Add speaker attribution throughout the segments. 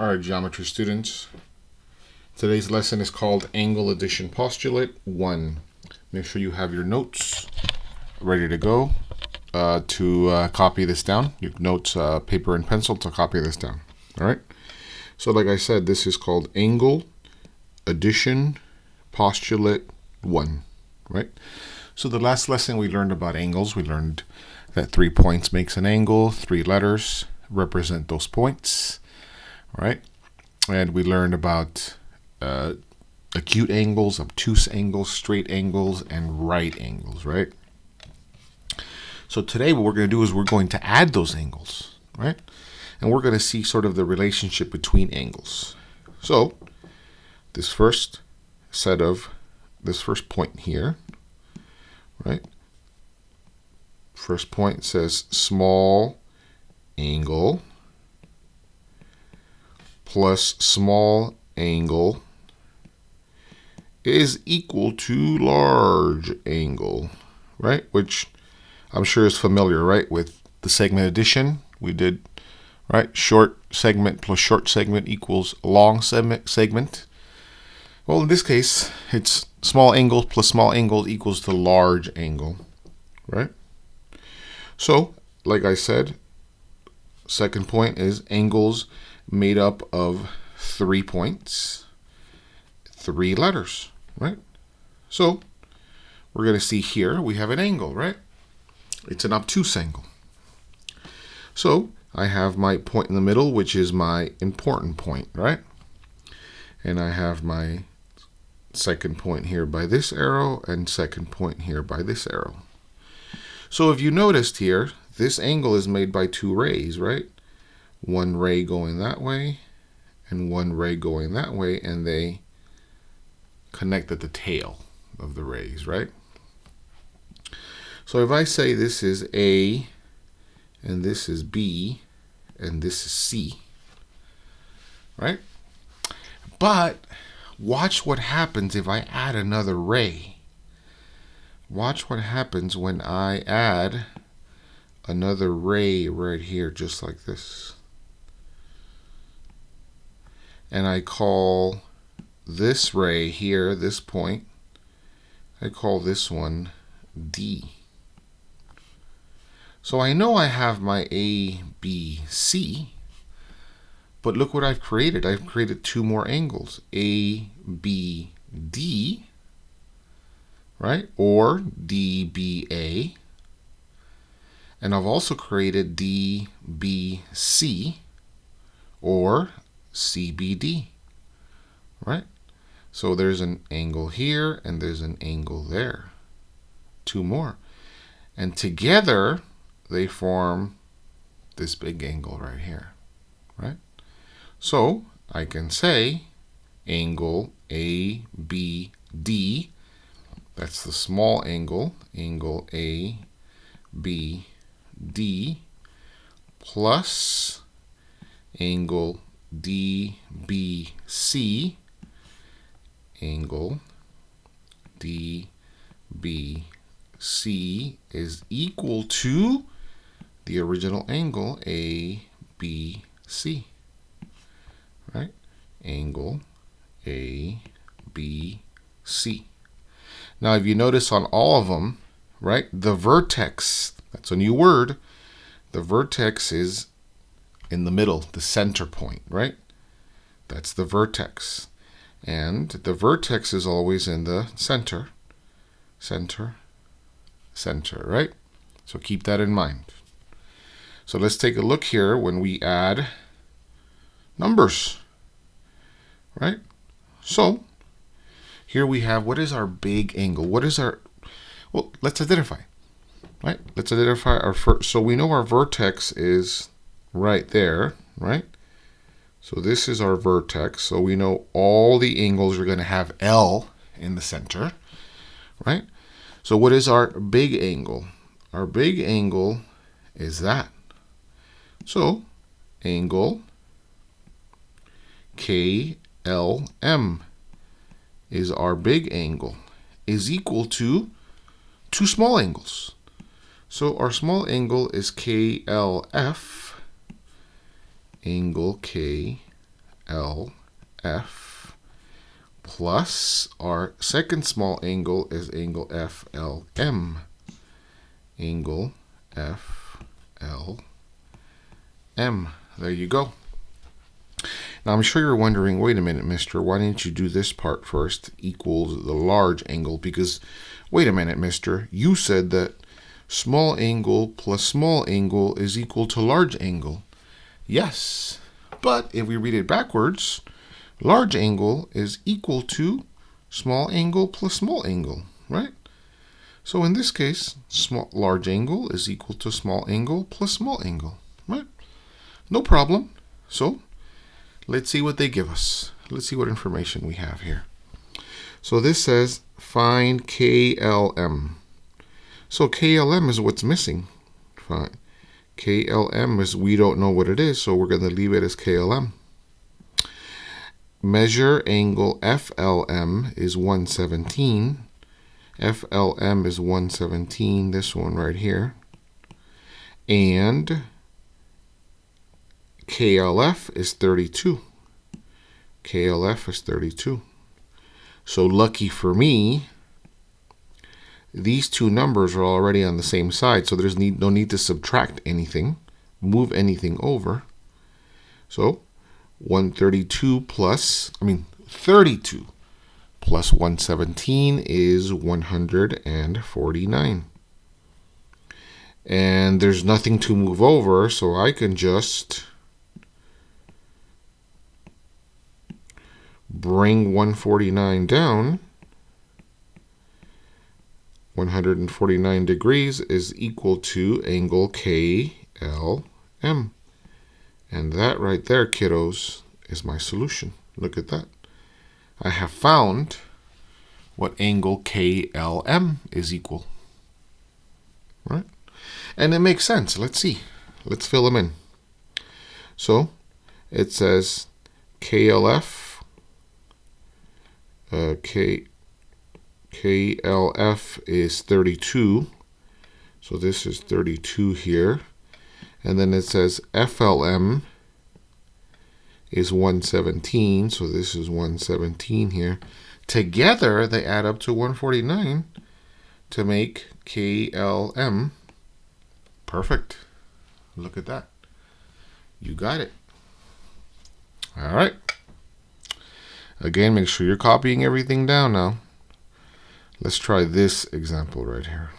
Speaker 1: All right, geometry students. Today's lesson is called Angle Addition Postulate 1. Make sure you have your notes ready to go to copy this down. Your notes, paper and pencil to copy this down. All right. So like I said, this is called Angle Addition Postulate 1. Right. So the last lesson we learned about angles. We learned that 3 points makes an angle. 3 letters represent those points. Right. And we learned about acute angles, obtuse angles, straight angles, and right angles, right? So today what we're going to do is we're going to add those angles, right? And we're going to see sort of the relationship between angles. So this first point here, right? First point says small angle plus small angle is equal to large angle, right? Which I'm sure is familiar, right? With the segment addition we did, right? Short segment plus short segment equals long segment. Well, in this case, it's small angle plus small angle equals to large angle, right? So, like I said, second point is angles made up of 3 points, 3 letters, right? So we're going to see here we have an angle, right? It's an obtuse angle. So I have my point in the middle, which is my important point, right? And I have my second point here by this arrow and second point here by this arrow. So if you noticed here, this angle is made by 2 rays, right? One ray going that way and one ray going that way, and they connect at the tail of the rays, right? So if I say this is A and this is B and this is C, right? But watch what happens if I add another ray. Watch what happens when I add another ray right here, just like this. And I call this ray here, this point, I call this one D. So I know I have my A, B, C, but look what I've created. I've created 2 more angles, A, B, D, right? Or D, B, A. And I've also created D, B, C, or CBD, right? So there's an angle here and there's an angle there. 2 more. And together they form this big angle right here, right? So I can say angle ABD, that's the small angle, angle ABD, plus angle DBC, angle DBC is equal to the original angle ABC, right? Angle ABC. Now, if you notice on all of them, right, the vertex, that's a new word, the vertex is in the middle, the center point, right? That's the vertex. And the vertex is always in the center, center, center, right? So keep that in mind. So let's take a look here when we add numbers, right? So here we have, what is our big angle? What is our, well, let's identify, right? Let's identify our first. So we know our vertex is right there, right? So this is our vertex. So we know all the angles are going to have L in the center, right? So what is our big angle? Our big angle is that. So angle KLM is our big angle, is equal to 2 small angles. So our small angle is KLF, angle KLF KLF plus our second small angle is angle FLM. Angle FLM. There you go. Now I'm sure you're wondering, wait a minute, mister, why didn't you do this part first, equals the large angle? Because, wait a minute, mister, you said that small angle plus small angle is equal to large angle. Yes, but if we read it backwards, large angle is equal to small angle plus small angle, right? So in this case, large angle is equal to small angle plus small angle, right? No problem. So let's see what they give us. Let's see what information we have here. So this says find KLM. So KLM is what's missing. Fine. KLM is, we don't know what it is, so we're going to leave it as KLM. Measure angle FLM is 117. FLM is 117, this one right here. And KLF is 32. KLF is 32. So lucky for me, these two numbers are already on the same side, so there's no need to subtract anything, move anything over. So 32 plus 117 is 149. And there's nothing to move over, so I can just bring 149 down. 149 degrees is equal to angle KLM. And that right there, kiddos, is my solution. Look at that. I have found what angle KLM is equal. Right? And it makes sense. Let's see. Let's fill them in. So it says KLF, KLF is 32. So this is 32 here. And then it says FLM is 117. So this is 117 here. Together, they add up to 149 to make KLM. Perfect. Look at that. You got it. All right. Again, make sure you're copying everything down now. Let's try this example right here.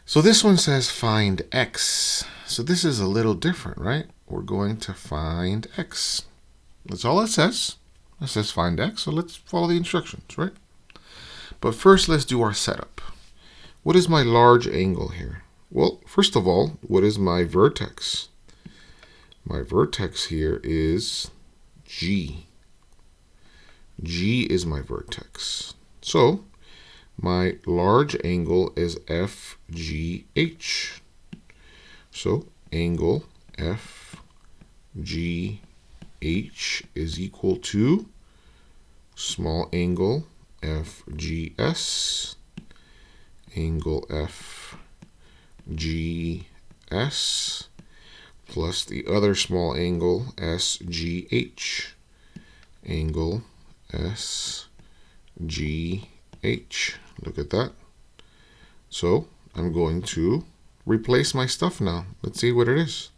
Speaker 1: So this one says find x. So this is a little different, right? We're going to find x. That's all it says. It says find x, so let's follow the instructions, right? But first, let's do our setup. What is my large angle here? Well, first of all, what is my vertex? My vertex here is G. G is my vertex. So my large angle is FGH. So angle FGH is equal to small angle FGS, angle FGS, plus the other small angle SGH, angle SGH. Look at that. So I'm going to replace my stuff now. Let's see what it is.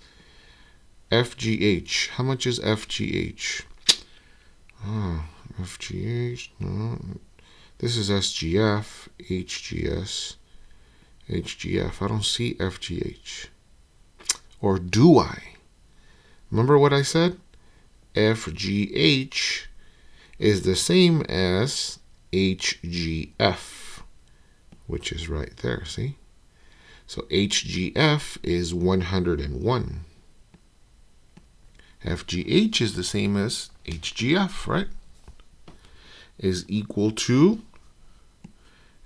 Speaker 1: FGH. How much is FGH? FGH. No. This is SGF, HGS, HGF. I don't see FGH. Or do I? Remember what I said? FGH is the same as HGF, which is right there, see? So HGF is 101. FGH is the same as HGF, right? Is equal to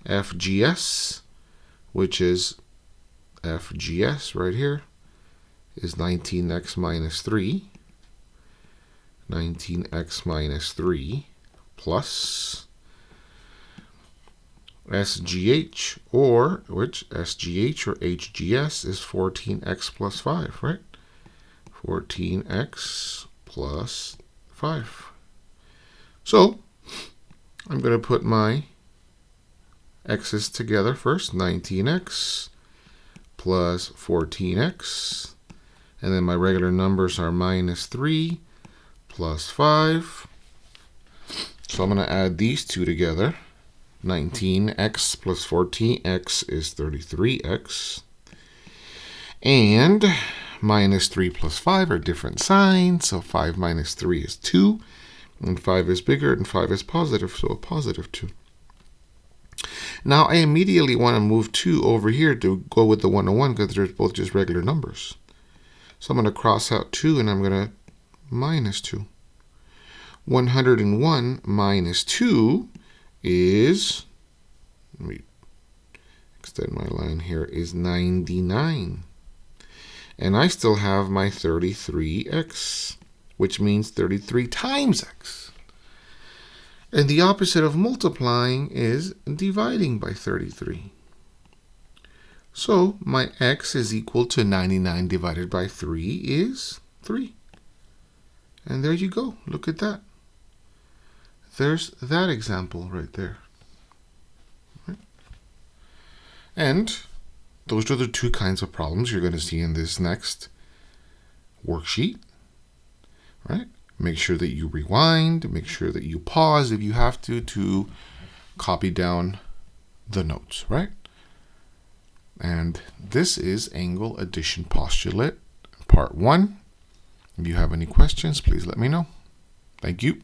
Speaker 1: FGS, which is FGS right here, is 19x minus 3. 19x minus 3 plus SGH, or which SGH or HGS is 14x plus 5, right? 14x plus 5. So I'm going to put my x's together first. 19x plus 14x. And then my regular numbers are minus 3 plus 5. So I'm going to add these two together. 19x plus 14x is 33x. And minus 3 plus 5 are different signs. So 5 minus 3 is 2. And 5 is bigger and 5 is positive, so a positive 2. Now I immediately want to move 2 over here to go with the 1 and 1 because they're both just regular numbers. So I'm going to cross out 2 and I'm going to minus 2. 101 minus 2 is, let me extend my line here, is 99. And I still have my 33x, which means 33 times x. And the opposite of multiplying is dividing by 33. So my x is equal to 99 divided by 3 is 3. And there you go. Look at that. There's that example right there. Right? And those are the two kinds of problems you're going to see in this next worksheet. Right? Make sure that you rewind. Make sure that you pause if you have to copy down the notes. Right? And this is angle addition postulate, part 1. If you have any questions, please let me know. Thank you.